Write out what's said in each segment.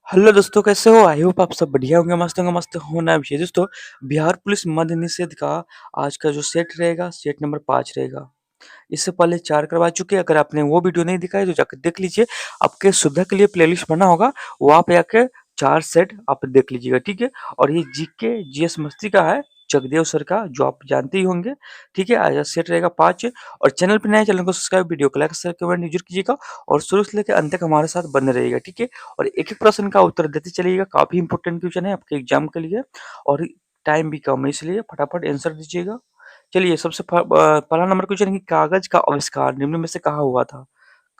Hello दोस्तों, कैसे हो? आई होप आप सब बढ़िया होंगे, मस्त होना भी चाहिए। दोस्तों, बिहार पुलिस मद्य निषेध का आज का जो सेट रहेगा, सेट नंबर 5 रहेगा। इससे पहले 4 करवा चुके हैं। अगर आपने वो वीडियो नहीं दिखा है तो जाकर देख लीजिए। आपके सुविधा के लिए प्लेलिस्ट बना होगा, वहाँ पे आके 4 सेट आप देख लीजिएगा, ठीक है? और ये जीके जीएस मस्ती का है, जगदेव सर का, जो आप जानते ही होंगे, ठीक है? आज सेट रहेगा 5। और चैनल पे नए, चैनल को सब्सक्राइब, वीडियो को लाइक, शेयर, कमेंट जरूर कीजिएगा और शुरू से लेकर अंत तक हमारे साथ बने रहिएगा, ठीक है? और एक-एक प्रश्न का उत्तर देते चलिएगा, काफ़ी इंपॉर्टेंट क्वेश्चन है आपके एग्जाम के लिए और टाइम भी कम है, इसलिए फटाफट आंसर दीजिएगा। चलिए, सबसे पहला नंबर क्वेश्चन है कि कागज का आविष्कार निम्न में से कहाँ हुआ था?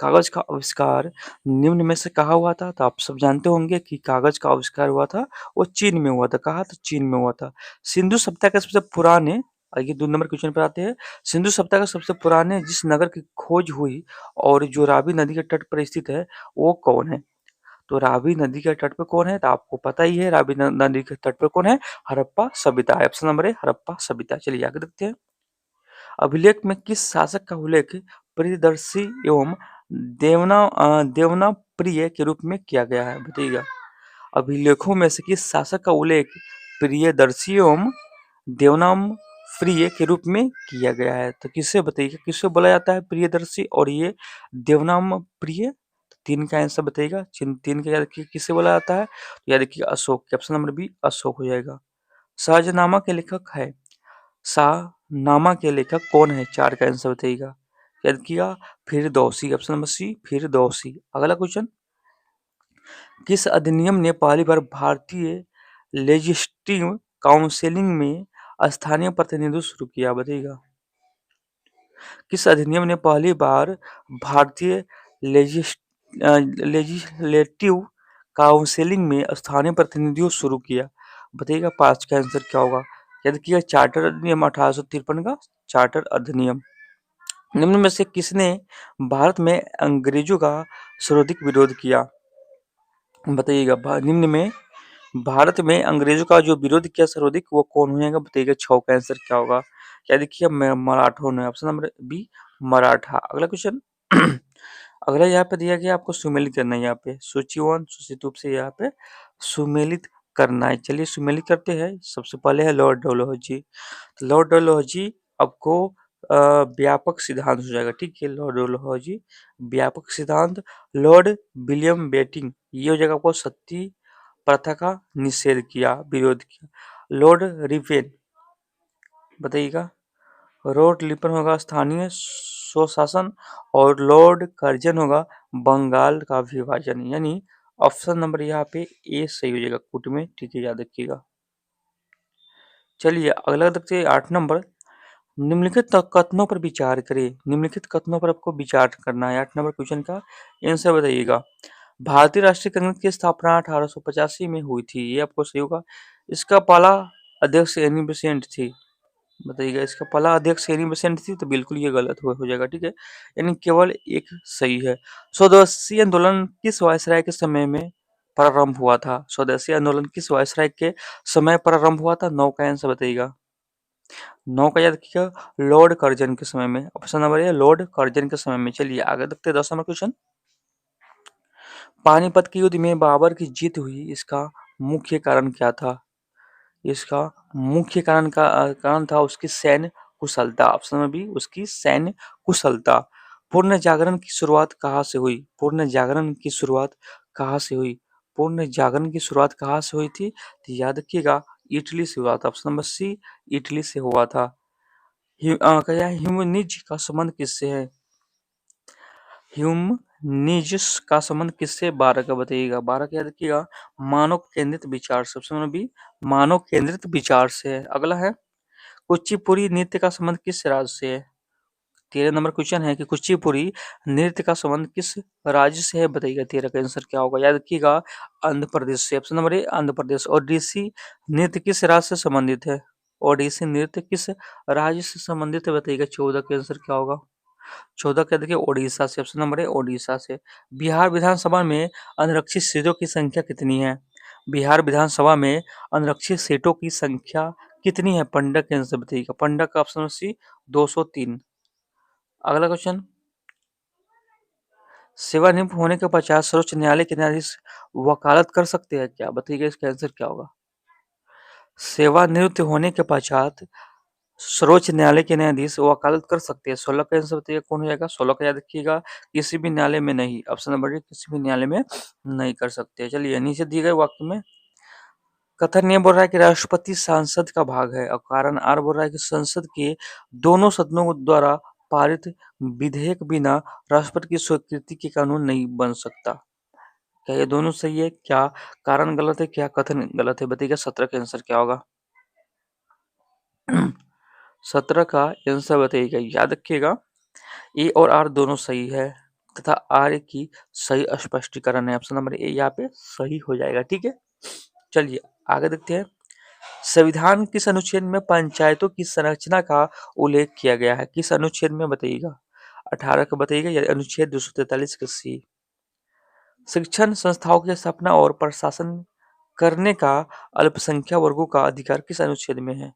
कागज का आविष्कार निम्न में से कहाँ हुआ था? तो आप सब जानते होंगे कि कागज का आविष्कार हुआ था, वो चीन में हुआ था। कहाँ? तो चीन में हुआ था। सिंधु सभ्यता के सबसे पुराने, आइए 2 नंबर क्वेश्चन पर आते हैं। सिंधु सभ्यता का सबसे पुराने जिस नगर की खोज हुई और जो रावी नदी के तट पर स्थित है, वो कौन है? तो रावी नदी के तट पे कौन है? तो आपको पता ही है, रावी नदी के तट पे कौन है? हड़प्पा सभ्यता। ऑप्शन नंबर है हड़प्पा सभ्यता। चलिए आगे देखते हैं। अभिलेख में किस शासक का उल्लेख प्रियदर्शी एवं देवनाप्रिय के रूप में किया गया है? बताइएगा। अभिलेखों में से किस शासक का उल्लेख प्रियदर्शी एवं देवनामप्रिय के रूप में किया गया है? तो किससे बताइएगा, किससे बोला जाता है प्रियदर्शी और ये देवनामप्रिय? तीन का आंसर बताइएगा। तीन का याद रखिए, किससे बोला जाता है? तो याद रखिए Ashok. Option number B Ashok हो जाएगा। सहजनामा के लेखक है, शाहनामा के लेखक कौन है? 4 का आंसर बताइएगा। याद किया, Firdausi. Option number C Firdausi. अगला क्वेश्चन, किस अधिनियम ने पहली बार भारतीय लेजिस्लेटिव काउंसिलिंग में स्थानीय प्रतिनिधित्व शुरू किया? बताइएगा। किस अधिनियम ने पहली बार भारतीय लेजिस्लेटिव काउंसिलिंग में स्थानीय प्रतिनिधित्व शुरू किया? बताइएगा। 5 का आंसर क्या होगा? याद किया, चार्टर अधिनियम 1853 का चार्टर अधिनियम। निम्न में से किसने भारत में अंग्रेजों का सर्वाधिक विरोध किया? बताइएगा। निम्न में भारत में अंग्रेजों का जो विरोध किया सर्वाधिक, वो कौन हो जाएगा? बताइएगा। 6 का आंसर क्या होगा? क्या देखिए, मराठों ने। Option number B Maratha. अगला क्वेश्चन अगला यहाँ पे दिया गया, आपको सुमेलित करना है। यहाँ पे सूचीवन सूचित रूप से यहाँ पे सुमेलित करना है। चलिए सुमेलित करते हैं। सबसे पहले है लॉर्ड डलहौजी। तो लॉर्ड डलहौजी आपको व्यापक सिद्धांत हो जाएगा, ठीक है? लॉर्ड डलहौजी व्यापक सिद्धांत। लॉर्ड विलियम बेटिंग, ये हो जाएगा आपको सती प्रथा का निषेध किया, विरोध किया। लॉर्ड रिपेन, बताइएगा। लॉर्ड रिपन होगा स्थानीय स्वशासन और लॉर्ड कर्जन होगा बंगाल का विभाजन। यानी ऑप्शन नंबर यहाँ पे ए सही हो जाएगा, कूट में, ठीक है? याद रखिएगा। चलिए अगला देखते हैं 8 नंबर। निम्नलिखित कथनों पर विचार करें। निम्नलिखित कथनों पर आपको विचार करना है। 8 नंबर क्वेश्चन का आंसर बताइएगा। भारतीय राष्ट्रीय कांग्रेस की स्थापना 1885 में हुई थी, ये आपको सही होगा। इसका पहला अध्यक्ष एनी बेसेंट थी। बताइएगा। इसका पहला अध्यक्ष एनी बेसेंट थी, तो बिल्कुल ये गलत हो जाएगा, ठीक है? यानी केवल एक सही है। स्वदेशी आंदोलन किस वायसराय के समय में प्रारंभ हुआ था? स्वदेशी आंदोलन किस वायसराय के समय प्रारंभ हुआ था? 9 का आंसर बताइएगा। 9 का याद रखिएगा, लॉर्ड कर्जन के समय में। Option number A Lord Curzon के समय में। चलिए आगे देखते हैं 10 नंबर क्वेश्चन। पानीपत के युद्ध में बाबर की जीत हुई, इसका मुख्य कारण क्या था? इसका मुख्य कारण था उसकी सैन्य कुशलता। ऑप्शन नंबर बी उसकी सैन्य कुशलता। पूर्ण जागरण की शुरुआत कहाँ से हुई? पूर्ण जागरण की शुरुआत कहाँ से हुई? पूर्ण जागरण की शुरुआत कहाँ से हुई थी? तो याद रखिएगा, इटली से हुआ था। ऑप्शन नंबर सी इटली से हुआ था। क्या ह्यूमनिज का संबंध किससे है? ह्यूमनिज का संबंध किससे? 12 का बताइएगा। 12 का याद रखिएगा, मानव केंद्रित विचार से। ऑप्शन नंबर बी मानव केंद्रित विचार से है। अगला है, कुचिपुड़ी नृत्य का संबंध किस राज्य से है? 13 नंबर क्वेश्चन है कि कुचिपुड़ी नृत्य का संबंध किस राज्य से है? बताइएगा। 13 का आंसर क्या होगा? याद रखिएगा, आंध्र प्रदेश से। Option number A Andhra Pradesh. Odissi नृत्य किस राज्य से संबंधित है? ओडिसी नृत्य किस राज्य से संबंधित है? बताइएगा। 14 का आंसर क्या होगा? 14 का देखिए ओडिशा से। ऑप्शन नंबर ए ओडिशा से। बिहार विधानसभा में अनारक्षित सीटों की संख्या कितनी है? बिहार विधानसभा में अनारक्षित सीटों की संख्या कितनी है? पंडा के आंसर बताइएगा। पंडा का ऑप्शन सी 203। अगला क्वेश्चन, सेवानिवृत्त होने के पश्चात सर्वोच्च न्यायालय के न्यायाधीश वकालत कर सकते हैं क्या? बताइएगा इसका आंसर क्या होगा? सेवानिवृत्त होने के पश्चात सर्वोच्च न्यायालय के न्यायाधीश वकालत कर सकते हैं। 16 का आंसर बताइएगा कौन हो जाएगा? 16 का याद रखिएगा, किसी भी न्यायालय में नहीं। ऑप्शन नंबर डी, किसी भी न्यायालय में नहीं कर सकते। चलिए नीचे दिए गए वाक्य में कथन ये बोल रहा है कि राष्ट्रपति सांसद का भाग है, और कारण आर बोल रहा है कि संसद के दोनों सदनों द्वारा पारित विधेयक बिना राष्ट्रपति की स्वीकृति के कानून नहीं बन सकता। क्या ये दोनों सही है? क्या कारण गलत है? क्या कथन गलत है? बताइएगा 17 का आंसर क्या होगा? 17 का आंसर बताइएगा, याद रखिएगा ए और आर दोनों सही है तथा आर की सही स्पष्टीकरण है। ऑप्शन नंबर ए यहाँ पे सही हो जाएगा। ठीक है, चलिए आगे देखते हैं। संविधान किस अनुच्छेद में पंचायतों की संरचना का उल्लेख किया गया है? किस अनुच्छेद में बताइएगा? 18 का बताइएगा या अनुच्छेद 243 का सी? शिक्षण संस्थाओं की स्थापना और प्रशासन करने का अल्पसंख्यक वर्गों का अधिकार किस अनुच्छेद में है?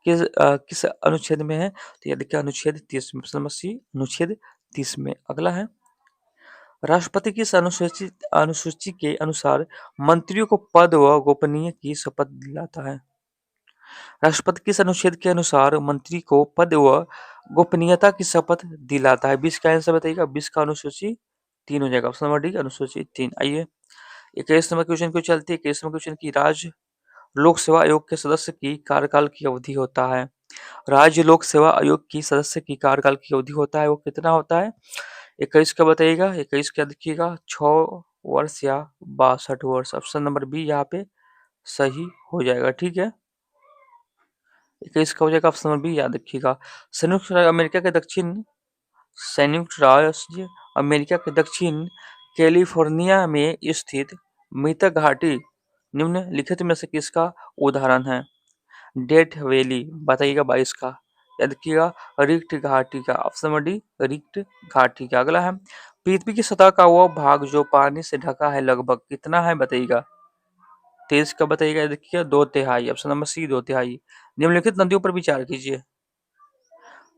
किस अनुच्छेद में है? तो ये देखिए अनुच्छेद 30 में। ऑप्शन नंबर सी, अनुच्छेद 30 में। अगला है राष्ट्रपति की इस अनुसूची के अनुसार मंत्रियों को पद व गोपनीय की शपथ दिलाता है। राष्ट्रपति किस अनुच्छेद के अनुसार मंत्री को पद व गोपनीयता की शपथ दिलाता है? 20 का आंसर बताइएगा। 20 का अनुसूची 3 हो जाएगा। ऑप्शन नंबर डी, अनुसूची 3। आइए 21 नंबर क्वेश्चन को चलते हैं। 21 नंबर क्वेश्चन की राज्य लोक सेवा आयोग के सदस्य की कार्यकाल की अवधि होता है। राज्य लोक सेवा आयोग की सदस्य की कार्यकाल की अवधि होता है वो कितना होता है? 21 का बताइएगा। 21 क्या देखिएगा, 6 वर्ष या 62 वर्ष। ऑप्शन नंबर बी यहाँ पे सही हो जाएगा। ठीक है, 21 का हो जाएगा ऑप्शन नंबर बी, याद रखिएगा। संयुक्त राज्य अमेरिका के दक्षिण संयुक्त राज्य अमेरिका के दक्षिण कैलिफोर्निया में स्थित मृतक घाटी निम्नलिखित में से किसका उदाहरण है? डेथ वैली बताइएगा 22 का, याद रखिएगा रिक्ट घाटी का। ऑप्शन नंबर डी, रिक्ट घाटी का। अगला है पृथ्वी की सतह का वह भाग जो पानी से ढका है लगभग कितना है बताइएगा? 23 का बताइएगा, याद रखिएगा 2/3। Option number C, 2/3। निम्नलिखित नदियों पर विचार कीजिए।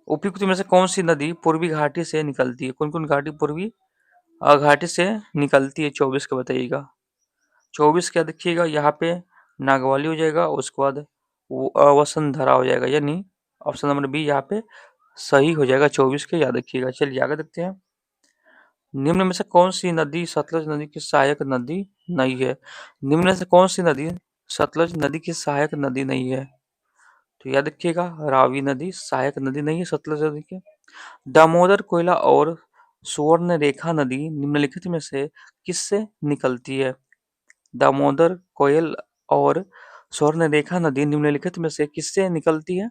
उपयुक्त में से कौन सी नदी पूर्वी घाटी से निकलती है? कौन कौन घाटी पूर्वी घाटी से निकलती है? 24 का बताइएगा। 24 क्या देखिएगा यहाँ पे नागवाली हो जाएगा, उसके बाद वसुंधरा हो जाएगा, यानी ऑप्शन नंबर बी यहाँ पे सही हो जाएगा 24 के, याद रखिएगा। चलिए आगे देखते हैं। निम्न में से कौन सी नदी सतलज नदी की सहायक नदी नहीं है? निम्न में से कौन सी नदी सतलज नदी की सहायक नदी नहीं है? तो याद रखिएगा रावी नदी सहायक नदी नहीं है सतलज नदी के। दामोदर, कोयला और सुवर्ण रेखा नदी निम्नलिखित में से किससे निकलती है? दामोदर, कोयल और स्वर्णरेखा नदी निम्नलिखित में से किससे निकलती है?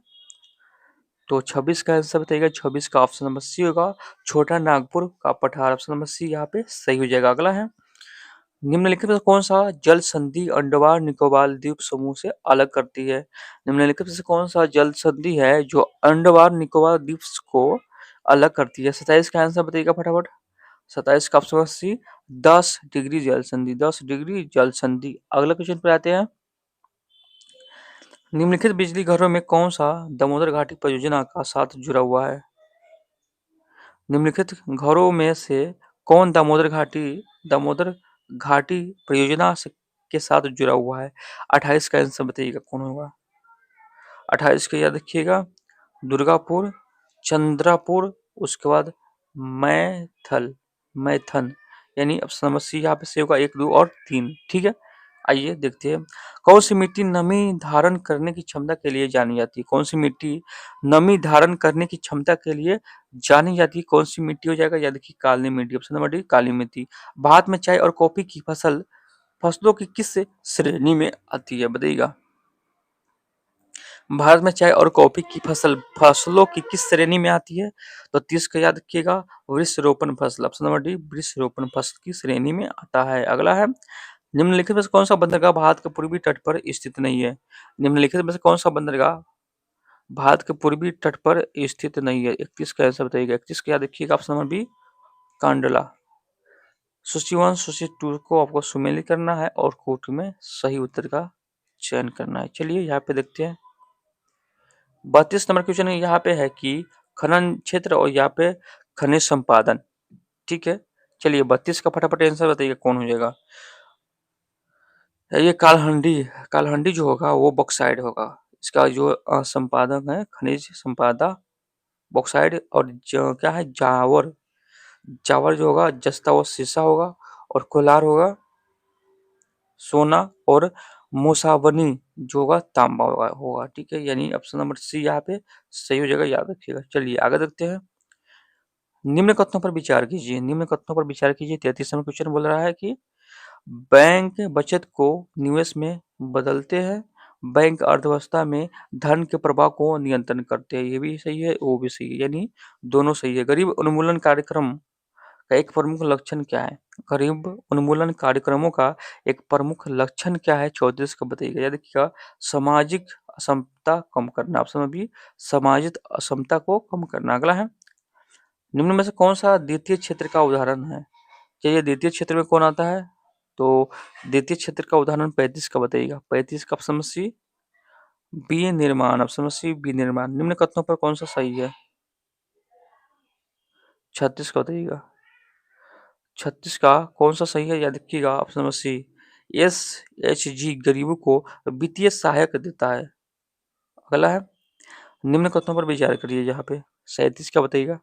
तो 26 का आंसर बताइएगा। 26 का ऑप्शन नंबर सी होगा, छोटा नागपुर का पठार। ऑप्शन नंबर सी यहाँ पे सही हो जाएगा। अगला है निम्नलिखित में से कौन सा जल संधि अंडमान निकोबार द्वीप समूह से अलग करती है? निम्नलिखित में से कौन सा जल संधि है जो अंडमान निकोबार द्वीप को अलग करती है? 27 का आंसर बताइएगा फटाफट। 27 का ऑप्शन सी, 10 डिग्री जल संधि। 10 डिग्री जल संधि। अगला क्वेश्चन पे आते हैं। निम्नलिखित बिजली घरों में कौन सा दामोदर घाटी परियोजना का साथ जुड़ा हुआ है? निम्नलिखित घरों में से कौन दामोदर घाटी परियोजना के साथ जुड़ा हुआ है? 28 का आंसर बताइएगा कौन होगा? 28 का याद रखिएगा दुर्गापुर, चंद्रापुर, उसके बाद मैथन, यानी ऑप्शन नंबर सी यहाँ पे सही होगा 1, 2 और 3। ठीक है, आइए देखते हैं। कौन सी मिट्टी नमी धारण करने की क्षमता के लिए जानी जाती है? कौन सी मिट्टी नमी धारण करने की क्षमता के लिए जानी जाती है? कौन सी मिट्टी हो जाएगा? याद रखिए काली मिट्टी। ऑप्शन नंबर डी, काली मिट्टी। भारत में चाय और कॉफी की फसलों की किस श्रेणी में आती है बताइएगा? भारत में चाय और कॉफी की फसलों की किस श्रेणी में आती है? तो 30 का याद रखिएगा वृक्षारोपण फसल। ऑप्शन नंबर डी, वृक्षारोपण फसल की श्रेणी में आता है। अगला है निम्नलिखित में से कौन सा बंदरगाह भारत के पूर्वी तट पर स्थित नहीं है? निम्नलिखित में से कौन सा बंदरगाह भारत के पूर्वी तट पर स्थित नहीं है? 31 का आंसर बताइएगा। 31 का याद रखिएगा ऑप्शन नंबर बी, कांडला। सूची 1 सूची 2 को आपको सुमेलित करना है और कोट में सही उत्तर का चयन करना है। चलिए यहाँ पे देखते हैं। 32 नंबर क्वेश्चन यहाँ पे है कि खनन क्षेत्र और यहाँ पे खनिज संपादन। ठीक है, चलिए 32 का फटाफट आंसर बताइए कौन हो जाएगा। ये कालहंडी, कालहंडी जो होगा वो बॉक्साइड होगा। इसका जो संपादक है खनिज संपादा बॉक्साइड, और क्या है जावर, जावर जो होगा जस्ता वो शीशा होगा, और कोलार होगा सोना, और मोसावनी जो होगा तांबा होगा। ठीक है, यानी ऑप्शन नंबर सी यहाँ पे सही हो जाएगा, याद रखिएगा। चलिए आगे देखते हैं। निम्न कथनों पर विचार कीजिए, निम्न कथनों पर विचार कीजिए। 33 नंबर क्वेश्चन बोल रहा है कि बैंक बचत को निवेश में बदलते हैं, बैंक अर्थव्यवस्था में धन के प्रवाह को नियंत्रण करते हैं। ये भी सही है, वो भी सही है, यानी दोनों सही है। गरीब उन्मूलन कार्यक्रम का एक प्रमुख लक्षण क्या है? गरीब उन्मूलन कार्यक्रमों का एक प्रमुख लक्षण क्या है? 34 का बताइएगा। याद रखिएगा, सामाजिक असमता कम करना। ऑप्शन में भी सामाजिक असमता को कम करना। अगला है, निम्न में से कौन सा द्वितीय क्षेत्र का उदाहरण है? चलिए द्वितीय क्षेत्र में कौन आता है? तो द्वितीय क्षेत्र का उदाहरण 35 का बताइएगा। 35 का ऑप्शन सी बी निर्माण, ऑप्शन सी बी निर्माण। निम्न कथनों पर कौन सा सही है? 36 का बताइएगा। 36 का कौन सा सही है? याद रखिएगा, option number C S H G गरीबों को वित्तीय सहायक देता है। अगला है, निम्न कथनों पर विचार करिए। यहाँ पे 37 का बताइएगा।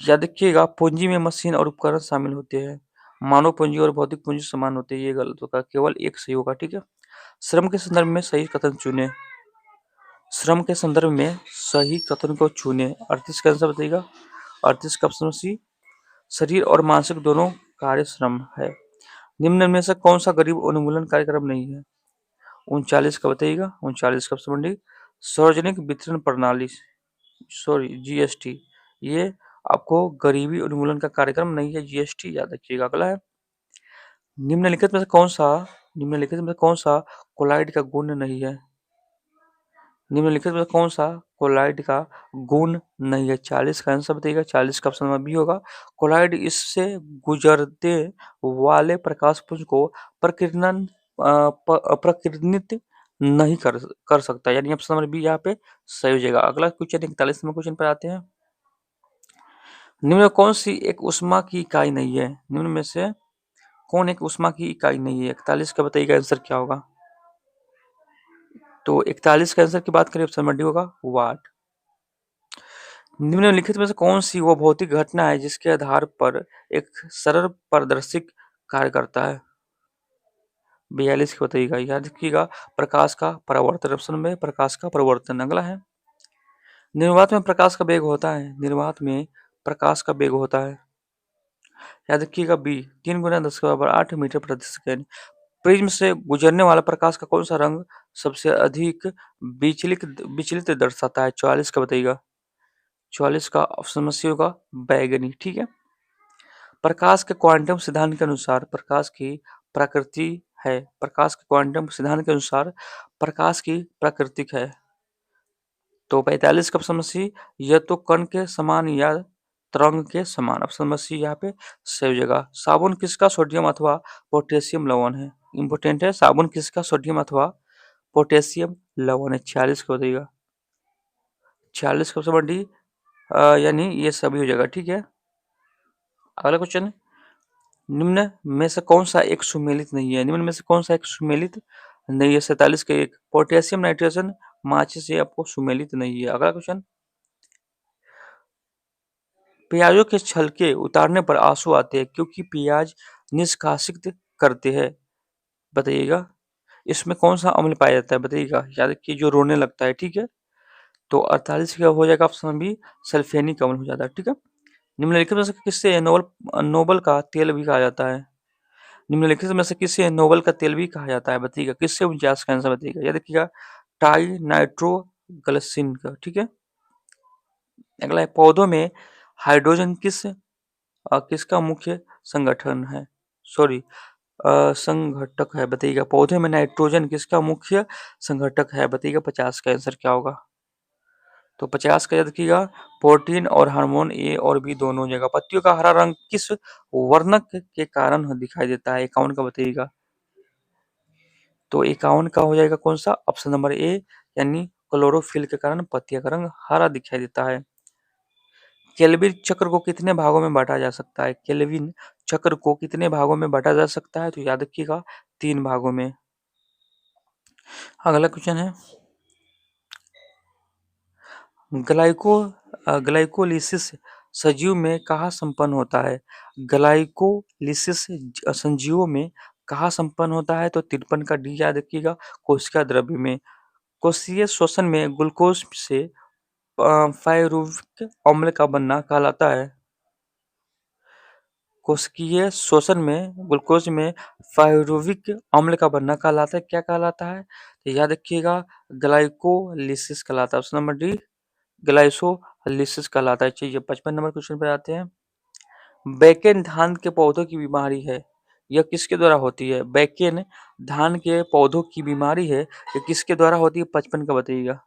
याद रखिएगा, पूंजी में मशीन और उपकरण शामिल होते हैं, मानव पूंजी और भौतिक पूंजी समान होते हैं। ये गलत होगा, केवल एक सही होगा। ठीक है, श्रम के संदर्भ में सही कथन चुने, श्रम के संदर्भ में सही कथन को चुने। 38 का आंसर बताइएगा। 38 का ऑप्शन सी शरीर और मानसिक दोनों कार्य श्रम है। निम्न में से कौन सा गरीब उन्मूलन कार्यक्रम नहीं है? 39 का बताइएगा। 39 का ऑप्शन डी सार्वजनिक वितरण प्रणाली, सॉरी जीएसटी, ये आपको गरीबी उन्मूलन का कार्यक्रम नहीं है, जीएसटी याद रखिएगा। अगला है, निम्नलिखित में से कौन सा, निम्नलिखित में से कौन सा कोलाइड का गुण नहीं है? निम्नलिखित में कौन सा कोलाइड का गुण नहीं है? 40 का आंसर बताइएगा। 40 का ऑप्शन नंबर बी होगा। कोलाइड इससे गुजरते वाले प्रकाश पुंज को प्रकीर्णन प्रकीर्णित नहीं कर सकता, यानी ऑप्शन नंबर बी यहाँ पे सही हो जाएगा। अगला क्वेश्चन 41 नंबर क्वेश्चन पर आते हैं। निम्न में कौन सी एक उष्मा की इकाई नहीं है? निम्न में से कौन एक उष्मा की इकाई नहीं है? 41 का बताइएगा आंसर क्या होगा। तो 41 का आंसर की बात करें, ऑप्शन नंबर डी होगा वाट। निम्नलिखित में से कौन सी वो भौतिक घटना है जिसके आधार पर एक सरल पारदर्शिक कार्य करता है? 42 की बताइएगा। याद रखिएगा, प्रकाश का परावर्तन, ऑप्शन में प्रकाश का परिवर्तन। अगला है, निर्वात में प्रकाश का वेग होता है, निर्वात में प्रकाश का वेग होता है। याद रखिएगा बी 3 × 10⁻8 मीटर प्रति सेकेंड। प्रिज्म से गुजरने वाला प्रकाश का कौन सा रंग सबसे अधिक विचलित विचलित दर्शाता है? 44 का बताइएगा। 44 का ऑप्शन में सी होगा बैगनी। ठीक है, प्रकाश के क्वांटम सिद्धांत के अनुसार प्रकाश की प्रकृति है, प्रकाश के क्वांटम सिद्धांत के अनुसार प्रकाश की प्राकृतिक है। तो 45 का ऑप्शन सी यह तो कण के समान या तरंग के समान, ऑप्शन नंबर सी यहाँ पे सही हो जाएगा। साबुन किसका सोडियम अथवा पोटेशियम लवण है? इंपोर्टेंट है, साबुन किसका सोडियम अथवा पोटेशियम लवण है? 46 को बताइएगा। 46 का ऑप्शन डी, यानी ये सभी हो जाएगा। ठीक है, अगला क्वेश्चन, निम्न में से कौन सा एक सुमेलित नहीं है? निम्न में से कौन सा एक सुमेलित नहीं है? 47 के एक पोटेशियम नाइट्रोजन माचिस से आपको सुमेलित नहीं है। अगला क्वेश्चन, प्याजों के छलके उतारने पर आंसू आते हैं क्योंकि प्याज निष्कासित करते हैं। बताइएगा, इसमें कौन सा अम्ल पाया जाता है? बताइएगा, याद रखिए जो रोने लगता है। ठीक है, तो 48 का हो जाएगा ऑप्शन बी सल्फेनिक अम्ल हो जाता है। ठीक है, निम्नलिखित में से किससे नोबल नोबल का तेल भी कहा जाता है? निम्नलिखित में से किसे नोबल का तेल भी कहा जाता है? बताइएगा, किससे 49 का आंसर बताइएगा। याद रखिएगा, टाई नाइट्रोग्लिसरीन का। ठीक है, अगला है, पौधों में हाइड्रोजन किसका मुख्य संगठन है, सॉरी संघटक है? बताइएगा, पौधे में नाइट्रोजन किसका मुख्य संघटक है? बताइएगा, 50 का आंसर क्या होगा। तो 50 का याद रखिएगा, प्रोटीन और हार्मोन ए और बी दोनों जगह। पत्तियों का हरा रंग किस वर्णक के कारण दिखाई देता है? 51 का बताइएगा। तो 51 का हो जाएगा कौन सा, ऑप्शन नंबर ए, यानी क्लोरोफिल के कारण पत्तियों का रंग हरा दिखाई देता है। केल्विन चक्र को कितने भागों में बांटा जा सकता है? केल्विन चक्र को कितने भागों में बांटा जा सकता है? तो याद रखिएगा 3 भागों में। अगला क्वेश्चन है ग्लाइकोलिसिस सजीव में कहाँ संपन्न होता है? ग्लाइकोलिसिस सजीवों में कहाँ संपन्न होता है? तो 53 का डी याद रखिएगा, कोशिका द्रव्य में। कोशिकीय श्वसन में ग्लूकोज से पायरुविक अम्ल का बनना कहलाता है। कोशिकीय श्वसन में ग्लूकोज में पायरुविक अम्ल का बनना कहलाता है, क्या कहलाता है? तो याद रखिएगा ग्लाइकोलिसिस कहलाता है। ऑप्शन नंबर डी ग्लाइकोलिसिस कहलाता है। चलिए 55 नंबर क्वेश्चन पे आते हैं। बैकेन धान के पौधों की बीमारी है, यह किसके द्वारा होती है? बैकेन धान के पौधों की बीमारी है, यह किसके द्वारा होती है? 55 का बताइएगा।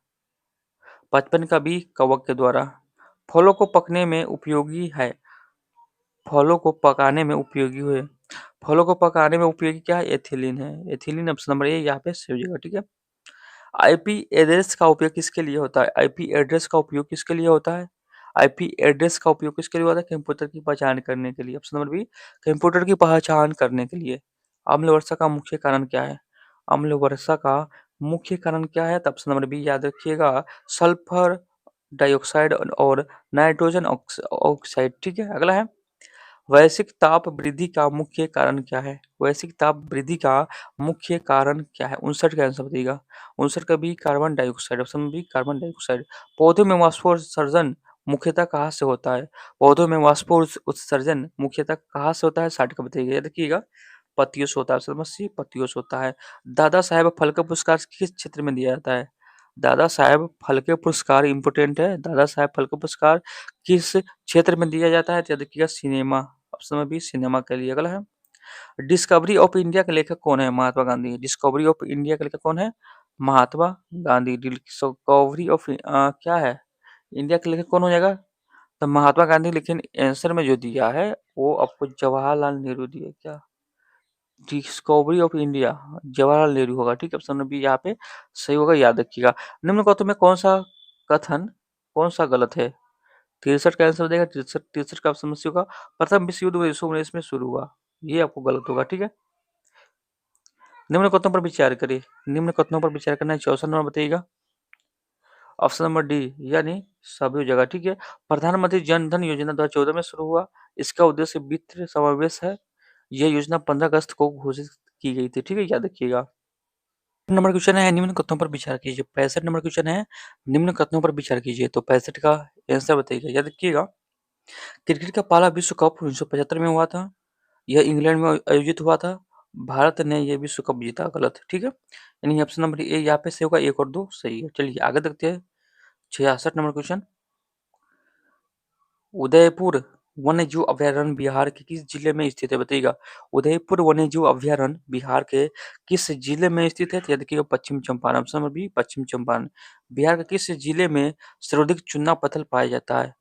55 का बी कवक के द्वारा। फलों को पकने में उपयोगी है, फलों को पकाने में उपयोगी हुए, फलों को पकाने में उपयोगी क्या है? एथिलीन है। एथिलीन ऑप्शन नंबर ए यहाँ पे सही हो जाएगा। ठीक है। आईपी एड्रेस का उपयोग किसके लिए होता है? आईपी एड्रेस का उपयोग किसके लिए होता है? आईपी एड्रेस का उपयोग किसके लिए होता है? कंप्यूटर की पहचान करने के लिए। ऑप्शन नंबर बी कंप्यूटर की पहचान करने के लिए। अम्ल वर्षा का मुख्य कारण क्या है? अम्ल वर्षा का मुख्य कारण क्या है? तो ऑप्शन नंबर बी याद रखिएगा, सल्फर डाइऑक्साइड और नाइट्रोजन ऑक्साइड। ठीक है। अगला है वैश्विक ताप वृद्धि का मुख्य कारण क्या है? वैश्विक ताप वृद्धि का मुख्य कारण क्या है? 59 का आंसर बताइएगा। 59 का B carbon dioxide. Option B carbon dioxide. पौधों में वाष्पोत्सर्जन मुख्यतः कहाँ से होता है? पौधों में वाष्पोत्सर्जन मुख्यतः कहाँ से होता है? 60 का बताइएगा। याद रखिएगा पत्तियों से होता है। ऑप्शन नंबर सी पत्तियों से होता है। दादा साहेब फाल्के पुरस्कार किस क्षेत्र में दिया जाता है? दादा साहेब फाल्के पुरस्कार इंपोर्टेंट है। दादा साहेब फाल्के पुरस्कार किस क्षेत्र में दिया जाता है? तो याद रखिएगा cinema. Option number B cinema के लिए। अगला है डिस्कवरी ऑफ इंडिया के लेखक कौन है? Mahatma Gandhi. Discovery of India के लेखक कौन है? महात्मा गांधी। डिस्कवरी ऑफ क्या है? इंडिया के लेखक कौन हो जाएगा? तो महात्मा गांधी। लेकिन आंसर में जो दिया है वो आपको जवाहरलाल नेहरू दिया। क्या discovery of India? Jawaharlal Nehru होगा। ठीक है। ऑप्शन नंबर बी यहाँ पे सही होगा, याद रखिएगा। निम्न कथनों में कथन कौन सा गलत है? 63 का आंसर देगा। 63 का ऑप्शन सी होगा, प्रथम विश्व युद्ध 1919 में शुरू हुआ। ये आपको गलत होगा। ठीक है। निम्न कथनों पर विचार करिए। निम्न कथनों पर विचार करना है। 64 नंबर बताइएगा। ऑप्शन नंबर डी यानी सभी जगह। ठीक है। प्रधानमंत्री जन धन योजना 2014 में शुरू हुआ। इसका उद्देश्य वित्त समावेश है। यह योजना 15 अगस्त को घोषित की गई थी। ठीक है, याद रखिएगा। नंबर क्वेश्चन है निम्न कथनों पर विचार कीजिए। 65 नंबर क्वेश्चन है निम्न कथनों पर विचार कीजिए। तो 65 का आंसर बताइएगा। याद रखिएगा क्रिकेट का पहला विश्व कप 1975 में हुआ था। यह इंग्लैंड में आयोजित हुआ था। भारत ने यह विश्व कप जीता। गलत। ठीक है। यानी ऑप्शन नंबर ए यहाँ पे सही होगा, 1 और 2 सही है। चलिए आगे देखते हैं। 66 नंबर क्वेश्चन उदयपुर वन्यजीव अभयारण्य बिहार के किस जिले में स्थित है? बताइएगा उदयपुर वन्यजीव अभयारण्य बिहार के किस जिले में स्थित है? तो याद रखिएगा पश्चिम चंपारण। ऑप्शन नंबर बी पश्चिम चंपारण। बिहार के किस जिले में सर्वाधिक चुना पत्थर पाया जाता है?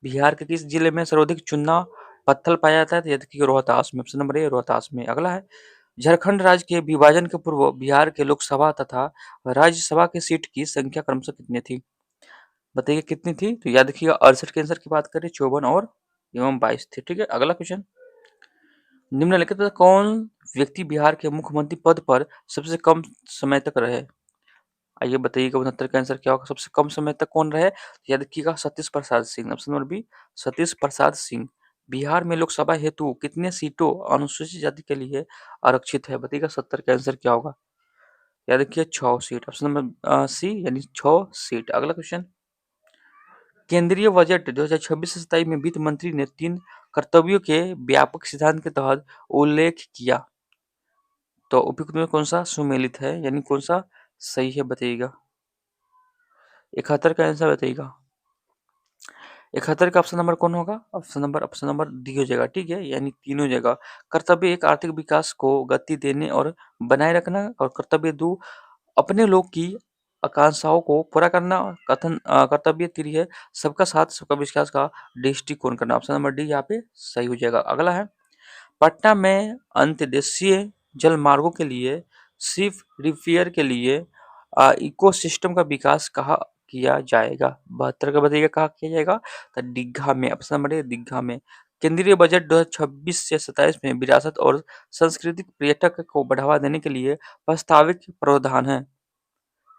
बिहार के किस जिले में सर्वाधिक चुना पत्थर पाया जाता है? तो याद रखिएगा रोहतास में। ऑप्शन नंबर ए रोहतास में। अगला है झारखंड राज्य के विभाजन के पूर्व बिहार के लोकसभा तथा राज्यसभा की सीट की संख्या क्रमशः कितनी थी? बताइए कितनी थी? तो याद रखिएगा 68 के आंसर की बात करें 54 और एवं 22 थे। ठीक है। अगला क्वेश्चन निम्नलिखित में कौन व्यक्ति बिहार के मुख्यमंत्री पद पर सबसे कम समय तक रहे? आइए बताइएगा 69 का आंसर क्या होगा? सबसे कम समय तक कौन रहे? तो याद रखिएगा Satish Prasad Singh. Option number B Satish Prasad Singh. Bihar में लोकसभा हेतु कितने सीटों अनुसूचित जाति के लिए आरक्षित है? बताइएगा 70 का आंसर क्या होगा? याद रखिए 6 सीट। ऑप्शन नंबर सी यानी 6 सीट। अगला क्वेश्चन केंद्रीय बजट 2026 से 27 में वित्त मंत्री ने 3 कर्तव्यों के व्यापक सिद्धांत के तहत उल्लेख किया। तो उपयुक्त में कौन सा सुमेलित है यानी कौन सा सही है? बताइएगा 71 का आंसर बताइएगा। 71 का ऑप्शन नंबर कौन होगा? ऑप्शन नंबर डी हो जाएगा। ठीक है। यानी तीनों जगह कर्तव्य 1 आर्थिक विकास को गति देने और बनाए रखना, और कर्तव्य 2 अपने लोग की आकांक्षाओं को पूरा करना। कर्तव्य 3 है सबका साथ सबका विकास का दृष्टिकोण करना। ऑप्शन नंबर डी यहाँ पे सही हो जाएगा। अगला है पटना में अंतर्देशीय जल मार्गों के लिए शिप रिपेयर के लिए इकोसिस्टम का विकास कहाँ किया जाएगा। 72 का बताइएगा कहाँ किया जाएगा, तो दीघा में। ऑप्शन नंबर ए दीघा में। केंद्रीय बजट 2026 से 27 में विरासत और सांस्कृतिक पर्यटक को बढ़ावा देने के लिए प्रस्तावित प्रावधान है।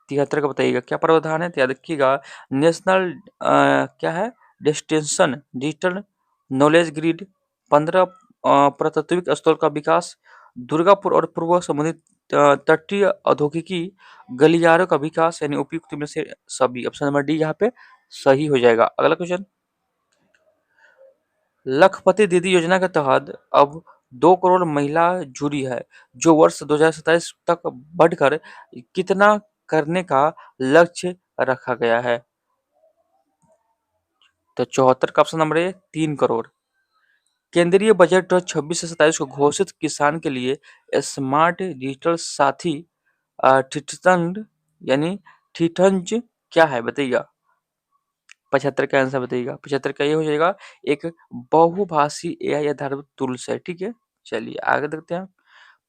73 का बताइएगा क्या प्रावधान है, तो याद रखिएगा नेशनल क्या है, डेस्टिनेशन डिजिटल नॉलेज ग्रिड, 15 पुरातात्विक स्थल का विकास, दुर्गापुर और पूर्व संबंधित तटीय औद्योगिकी गलियारों का विकास, यानी उपयुक्त में से सभी। ऑप्शन नंबर डी यहाँ पे सही हो जाएगा। अगला क्वेश्चन, लखपति दीदी योजना के तहत अब 2 करोड़ महिला जुड़ी है, जो वर्ष 2027 तक बढ़कर कितना करने का लक्ष्य रखा गया है, तो 74 का ऑप्शन नंबर ए 3 करोड़। केंद्रीय बजट 2026 से 27 को घोषित किसान के लिए स्मार्ट डिजिटल साथी ठिठंड यानी ठिठंज क्या है बताइएगा। 75 का आंसर बताइएगा। 75 का ये हो जाएगा एक बहुभाषी एआई आधारित टूल्स है। ठीक है, चलिए आगे देखते हैं।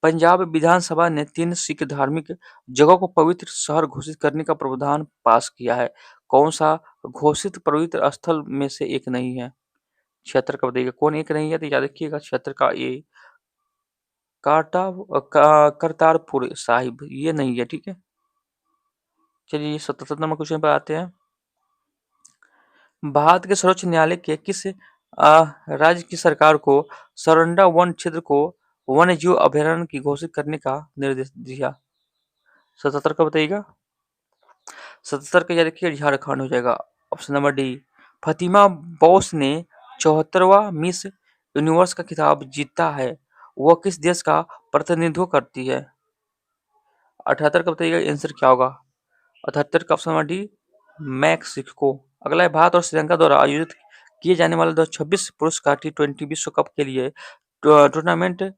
पंजाब विधानसभा ने 3 सिख धार्मिक जगहों को पवित्र शहर घोषित करने का प्रावधान पास किया है। कौन सा घोषित पवित्र स्थल में से एक नहीं है? 76 का बताइएगा कौन एक नहीं है, तो याद रखिएगा 76 का ए करतारपुर साहिब ये नहीं है। ठीक है, चलिए 77 नंबर क्वेश्चन पर आते हैं। भारत के सर्वोच्च न्यायालय के किस राज्य की सरकार को सरंडा वन क्षेत्र को वन्य जीव अभयारण्य की घोषित करने का निर्देश दिया? 77 का बताइएगा। 77 का याद रखिए झारखंड हो जाएगा। Option number D. Fathima Bose ने 74वां मिस यूनिवर्स का खिताब जीता है, वह किस देश का प्रतिनिधित्व करती है? 78 का बताइएगा आंसर क्या होगा। 78 का ऑप्शन नंबर डी मैक्सिको। अगला है भारत और श्रीलंका द्वारा आयोजित किए जाने वाले 2026 पुरुष का T20 विश्व कप के लिए टूर्नामेंट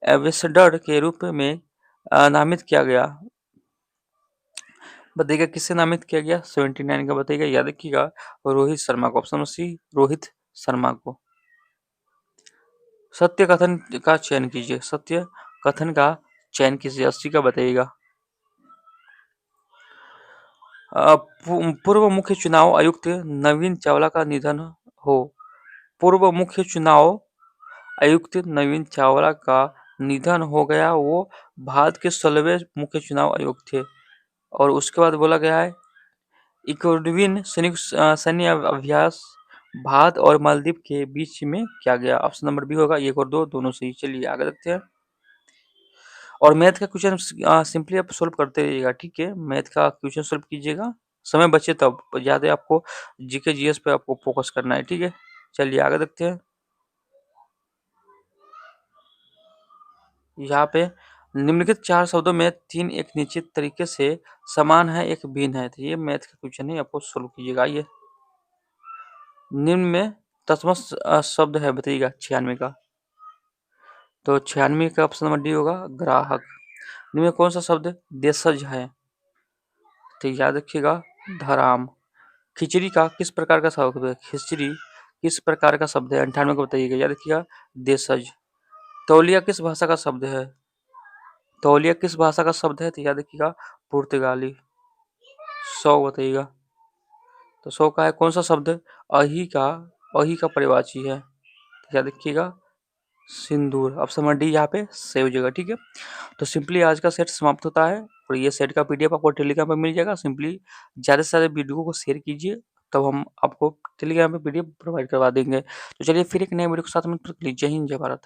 एम्बेसडर के रूप में नामित किया गया, बताइएगा किससे नामित किया गया? 79 का बताइएगा, याद रखिएगा रोहित शर्मा को। Option number C Rohit Sharma को। सत्य कथन का चयन कीजिए, सत्य कथन का चयन कीजिए। 80 का बताइएगा। पूर्व मुख्य चुनाव आयुक्त नवीन चावला का निधन हो। पूर्व मुख्य चुनाव आयुक्त नवीन चावला का निधन हो गया, वो भारत के 16वें मुख्य चुनाव आयुक्त थे। और उसके बाद बोला गया है इक्वेडोरियन सैन्य अभ्यास भारत और मालदीव के बीच में किया गया। ऑप्शन नंबर बी होगा, 1 और 2 दोनों सही। चलिए आगे देखते हैं। और मैथ का क्वेश्चन सिंपली आप सोल्व करते रहिएगा। ठीक है, मैथ का क्वेश्चन सोल्व कीजिएगा, समय बचे तब। ज्यादा आपको जीके जीएस पे आपको फोकस करना है। ठीक है, चलिए आगे देखते हैं। यहाँ पे निम्नलिखित 4 शब्दों में 3 एक निश्चित तरीके से समान है, एक भिन्न है। तो ये मैथ का क्वेश्चन है, आपको सोल्व कीजिएगा। ये निम्न में तत्सम शब्द है, बताइएगा 96 का। तो 96 का ऑप्शन नंबर डी होगा ग्राहक। निम्न में कौन सा शब्द देशज है? तो याद रखिएगा धराम। खिचड़ी का किस प्रकार का शब्द है? खिचड़ी किस प्रकार का शब्द है? 98 को बताइएगा, याद रखिएगा देशज। तौलिया किस भाषा का शब्द है? तौलिया किस भाषा का शब्द है? तो याद रखिएगा पुर्तगाली। 100 बताइएगा। तो 100 का है कौन सा शब्द? अही का पर्यायवाची है, तो याद रखिएगा सिंदूर। ऑप्शन नंबर डी यहाँ पे सही हो जाएगा। ठीक है, तो सिंपली आज का सेट समाप्त होता है, और ये सेट का पीडीएफ आपको टेलीग्राम पर मिल जाएगा। सिंपली ज़्यादा से ज़्यादा वीडियो को शेयर कीजिए, तब हम आपको टेलीग्राम पे पीडीएफ प्रोवाइड करवा देंगे। तो चलिए फिर एक नए वीडियो के साथ में, जय हिंद जय भारत।